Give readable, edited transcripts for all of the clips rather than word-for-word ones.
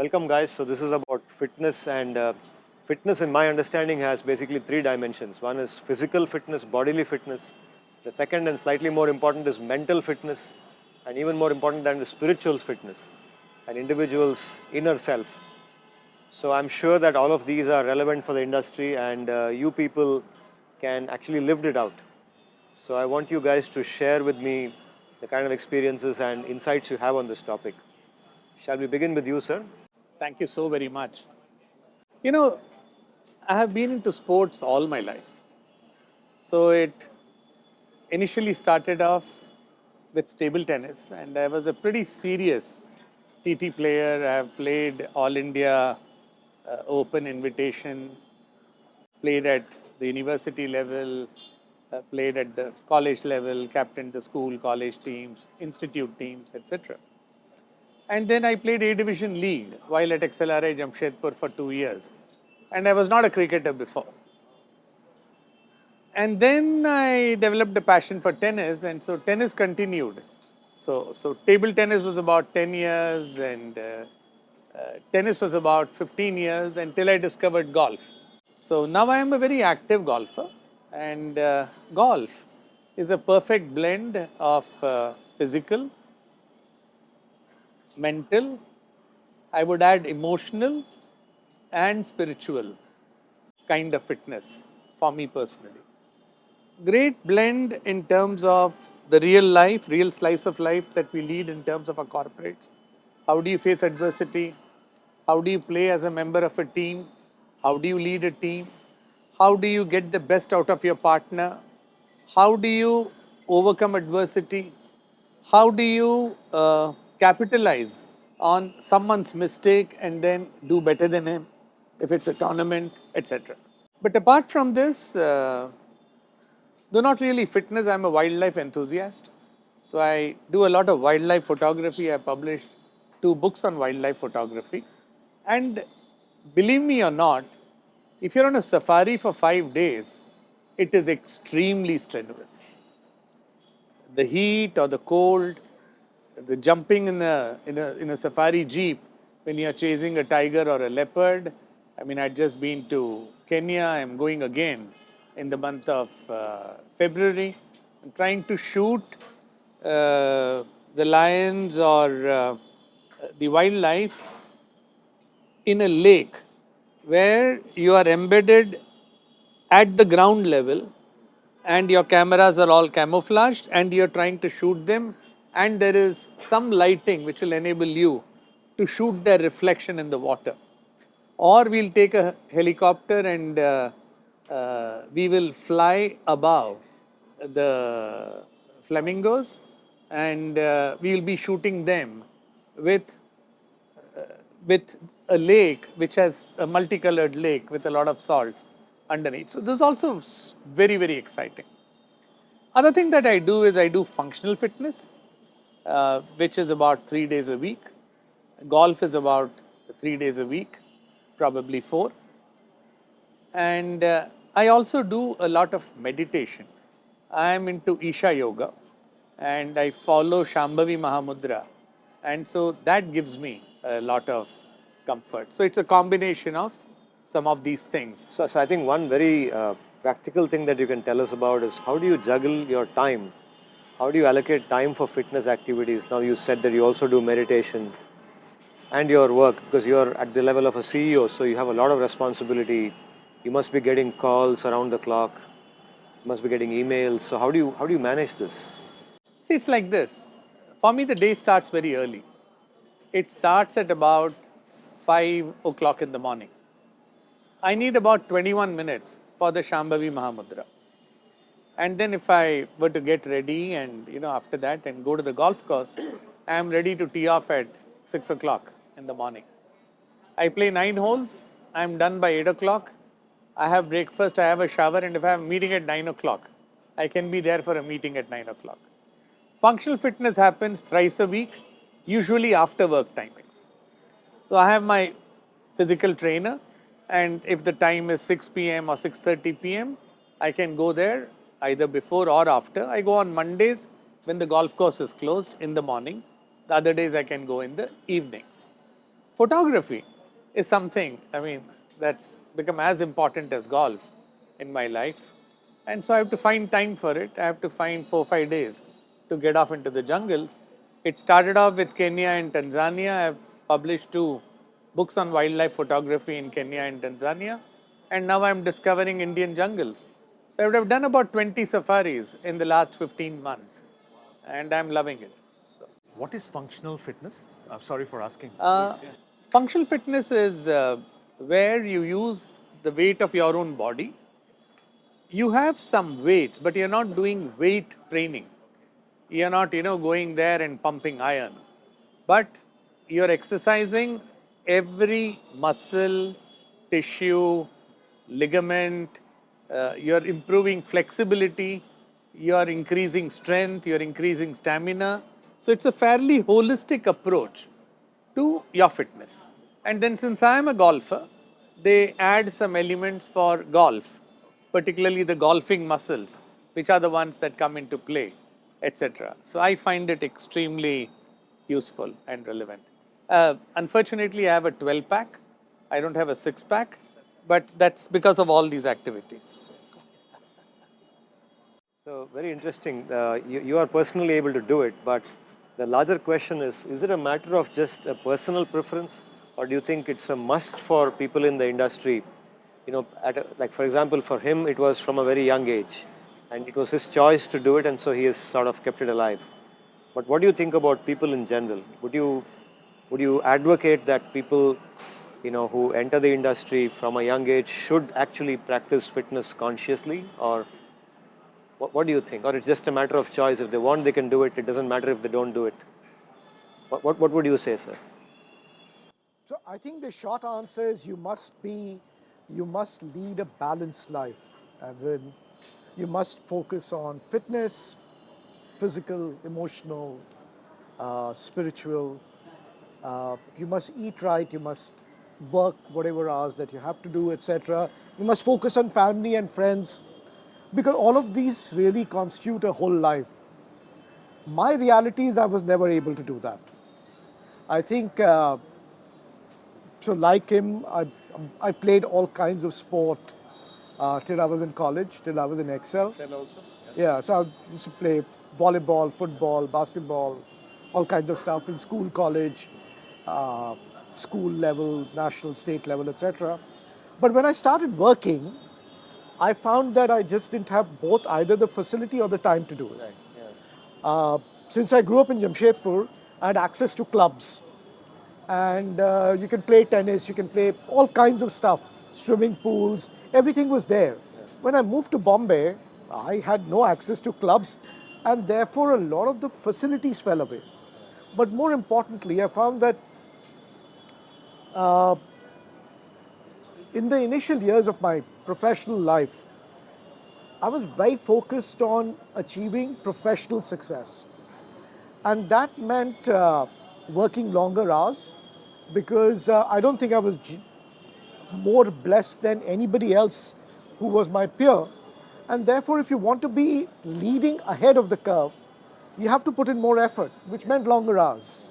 Welcome, guys. So this is about fitness, and fitness, in my understanding, has basically three dimensions. One is physical fitness, bodily fitness. The second and slightly more important is mental fitness, and even more important than the spiritual fitness, an individual's inner self. So I'm sure that all of these are relevant for the industry, and you people can actually live it out. So I want you guys to share with me the kind of experiences and insights you have on this topic. Shall we begin with you, sir? Thank you so very much. You know, I have been into sports all my life. So it initially started off with table tennis, and I was a pretty serious TT player. I have played All India Open Invitation, played at the university level, played at the college level, captained the school, college teams, institute teams, etc. And then I played A Division League while at XLRI Jamshedpur for 2 years. And I was not a cricketer before. And then I developed a passion for tennis, and so tennis continued. So table tennis was about 10 years, and tennis was about 15 years until I discovered golf. So now I am a very active golfer, and golf is a perfect blend of physical, mental, I would add emotional and spiritual kind of fitness for me personally. Great blend in terms of the real life, real slice of life that we lead in terms of our corporates. How do you face adversity? How do you play as a member of a team? How do you lead a team? How do you get the best out of your partner? How do you overcome adversity? How do you capitalize on someone's mistake and then do better than him if it's a tournament, etc. But apart from this, though not really fitness, I'm a wildlife enthusiast. So I do a lot of wildlife photography. I published 2 books on wildlife photography. And believe me or not, if you're on a safari for 5 days, it is extremely strenuous. The heat or the cold, the jumping in a safari jeep when you're chasing a tiger or a leopard. I mean, I'd just been to Kenya. I'm going again in the month of February. I'm trying to shoot the lions or the wildlife in a lake where you are embedded at the ground level and your cameras are all camouflaged and you're trying to shoot them, and there is some lighting which will enable you to shoot their reflection in the water. Or we'll take a helicopter and we will fly above the flamingos, and we will be shooting them with with a lake which has a multicolored lake with a lot of salts underneath. So this is also very, very exciting. Other thing that I do is I do functional fitness, which is about 3 days a week. Golf is about 3 days a week, probably 4. And I also do a lot of meditation. I am into Isha Yoga, and I follow Shambhavi Mahamudra. And so that gives me a lot of comfort. So it's a combination of some of these things. So I think one very practical thing that you can tell us about is how do you juggle your time? How do you allocate time for fitness activities? Now you said that you also do meditation and your work because you're at the level of a CEO, so you have a lot of responsibility. You must be getting calls around the clock. You must be getting emails. So how do you manage this? See, it's like this. For me, the day starts very early. It starts at about 5 o'clock in the morning. I need about 21 minutes for the Shambhavi Mahamudra. And then if I were to get ready and, after that and go to the golf course, I am ready to tee off at 6 o'clock in the morning. I play 9 holes. I'm done by 8 o'clock. I have breakfast, I have a shower, and if I have a meeting at 9 o'clock, I can be there for a meeting at 9 o'clock. Functional fitness happens thrice a week, usually after work timings. So I have my physical trainer, and if the time is 6 p.m. or 6:30 p.m., I can go there either before or after. I go on Mondays when the golf course is closed in the morning. The other days I can go in the evenings. photography is something, that's become as important as golf in my life. And so I have to find time for it. I have to find 4 or 5 days to get off into the jungles. It started off with Kenya and Tanzania. I've published 2 books on wildlife photography in Kenya and Tanzania. And now I'm discovering Indian jungles. So I would have done about 20 safaris in the last 15 months. And I'm loving it. So. What is functional fitness? I'm sorry for asking. Functional fitness is where you use the weight of your own body. You have some weights, but you're not doing weight training. You're not, going there and pumping iron. But you're exercising every muscle, tissue, ligament, you're improving flexibility, you're increasing strength, you're increasing stamina. So it's a fairly holistic approach to your fitness. And then since I am a golfer, they add some elements for golf, particularly the golfing muscles, which are the ones that come into play, etc. So I find it extremely useful and relevant. Unfortunately, I have a 12-pack. I don't have a 6-pack, but that's because of all these activities. So very interesting. You are personally able to do it, but the larger question is it a matter of just a personal preference, or do you think it's a must for people in the industry? Like for example, for him, it was from a very young age, and it was his choice to do it, and so he has sort of kept it alive. But what do you think about people in general? Would you advocate that people, who enter the industry from a young age should actually practice fitness consciously, or what do you think? Or it's just a matter of choice. If they want, they can do it. It doesn't matter if they don't do it. What would you say, sir? So I think the short answer is you must lead a balanced life. And then you must focus on fitness, physical, emotional, spiritual. You must eat right, you must work whatever hours that you have to do, etc. You must focus on family and friends, because all of these really constitute a whole life. My reality is I was never able to do that. I think, so like him, I played all kinds of sport till I was in college, till I was in Excel. Excel also? Yeah, so I used to play volleyball, football, basketball, all kinds of stuff in school, college, uh, school level, national, state level, etc. But when I started working, I found that I just didn't have both either the facility or the time to do it. Right, yeah. Since I grew up in Jamshedpur, I had access to clubs. And you can play tennis, you can play all kinds of stuff, swimming pools, everything was there. When I moved to Bombay, I had no access to clubs, and therefore a lot of the facilities fell away. But more importantly, I found that in the initial years of my professional life, I was very focused on achieving professional success. And that meant working longer hours, because I don't think I was more blessed than anybody else who was my peer. And therefore, if you want to be leading ahead of the curve, you have to put in more effort, which meant longer hours.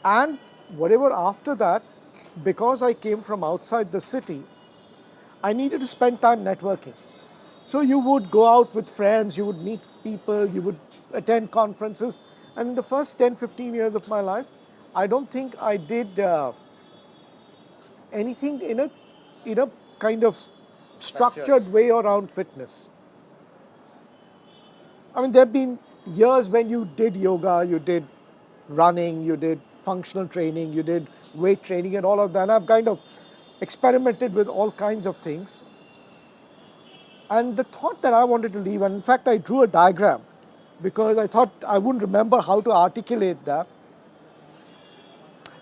And whatever after that, because I came from outside the city, I needed to spend time networking. So you would go out with friends, you would meet people, you would attend conferences. And in the first 10, 15 years of my life, I don't think I did anything in a kind of structured way around fitness. I mean, there have been years when you did yoga, you did running, you did functional training, you did weight training and all of that. And I've kind of experimented with all kinds of things. And the thought that I wanted to leave, and in fact, I drew a diagram because I thought I wouldn't remember how to articulate that.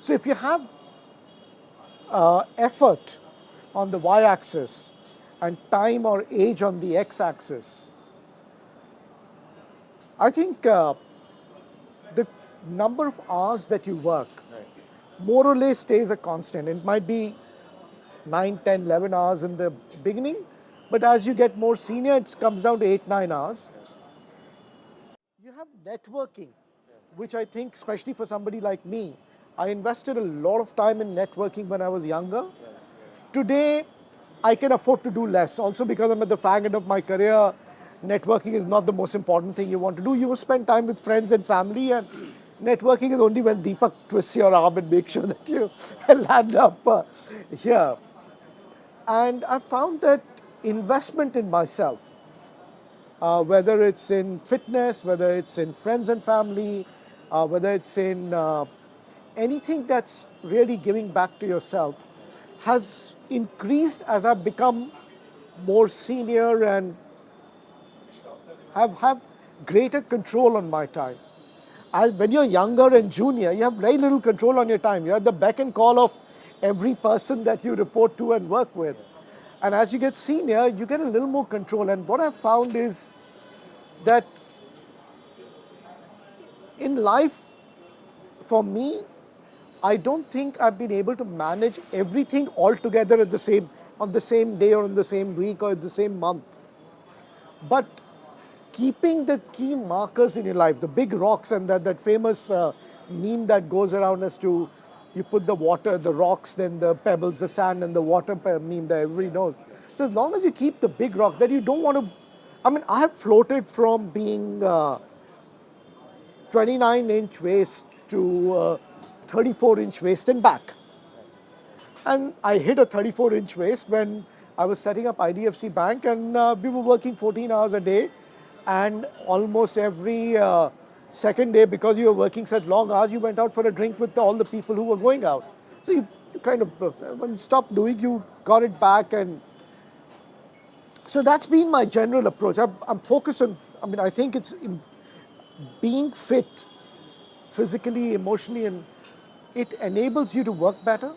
So if you have effort on the y-axis and time or age on the x-axis, I think the number of hours that you work more or less stays a constant. It might be 9, 10, 11 hours in the beginning, but as you get more senior, it comes down to 8, 9 hours. You have networking, which I think, especially for somebody like me, I invested a lot of time in networking when I was younger. Today, I can afford to do less. Also, because I'm at the fag end of my career, networking is not the most important thing you want to do. You will spend time with friends and family, and networking is only when Deepak twists your arm and makes sure that you land up here. And I found that investment in myself, whether it's in fitness, whether it's in friends and family, whether it's in anything that's really giving back to yourself, has increased as I've become more senior and have greater control on my time. When you're younger and junior, you have very little control on your time. You're at the beck and call of every person that you report to and work with. And as you get senior, you get a little more control. And what I've found is that in life, for me, I don't think I've been able to manage everything all together at on the same day or in the same week or in the same month. But keeping the key markers in your life, the big rocks, and that famous meme that goes around as to you put the water, the rocks, then the pebbles, the sand, and the water meme that everybody knows. So as long as you keep the big rock, that you don't want to. I mean, I have floated from being 29-inch waist to 34-inch waist and back. And I hit a 34-inch waist when I was setting up IDFC Bank, and we were working 14 hours a day. And almost every second day, because you were working such long hours, you went out for a drink with all the people who were going out. So you kind of, when you stopped doing, you got it back. And so that's been my general approach. I'm focused on, I mean, I think it's being fit physically, emotionally, and it enables you to work better.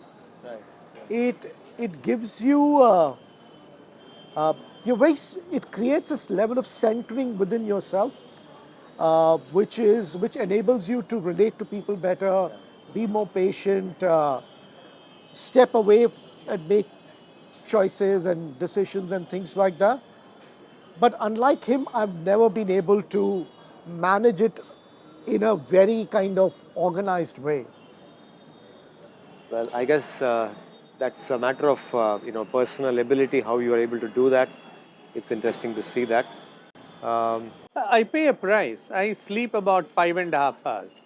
It gives you it creates this level of centering within yourself, which enables you to relate to people better, be more patient, step away and make choices and decisions and things like that. But unlike him, I've never been able to manage it in a very kind of organized way. Well, I guess that's a matter of personal ability, how you are able to do that. It's interesting to see that. I pay a price. I sleep about 5.5 hours,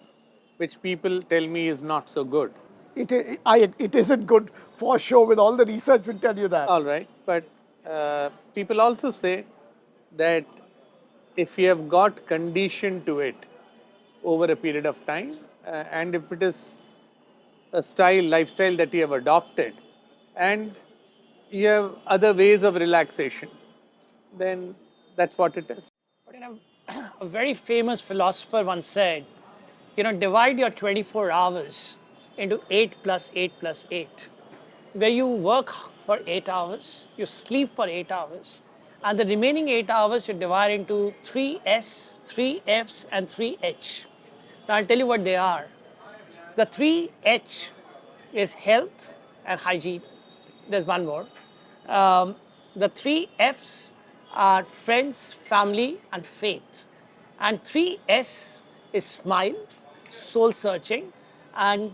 which people tell me is not so good. It isn't good for sure, with all the research will tell you that. All right, but people also say that if you have got conditioned to it over a period of time, and if it is a lifestyle that you have adopted, and you have other ways of relaxation, then that's what it is. But a very famous philosopher once said, divide your 24 hours into 8 plus 8 plus 8, where you work for 8 hours, you sleep for 8 hours, and the remaining 8 hours you divide into 3S, 3Fs, and 3H. Now I'll tell you what they are. The 3H is health and hygiene. There's one more. The 3Fs are friends, family, and faith. And 3S is smile, soul searching, and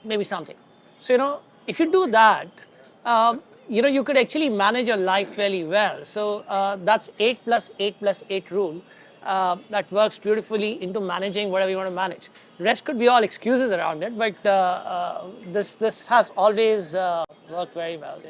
maybe something. So, if you do that, you could actually manage your life very well. So that's 8 plus 8 plus 8 rule. That works beautifully into managing whatever you want to manage. Rest could be all excuses around it, but this has always worked very well.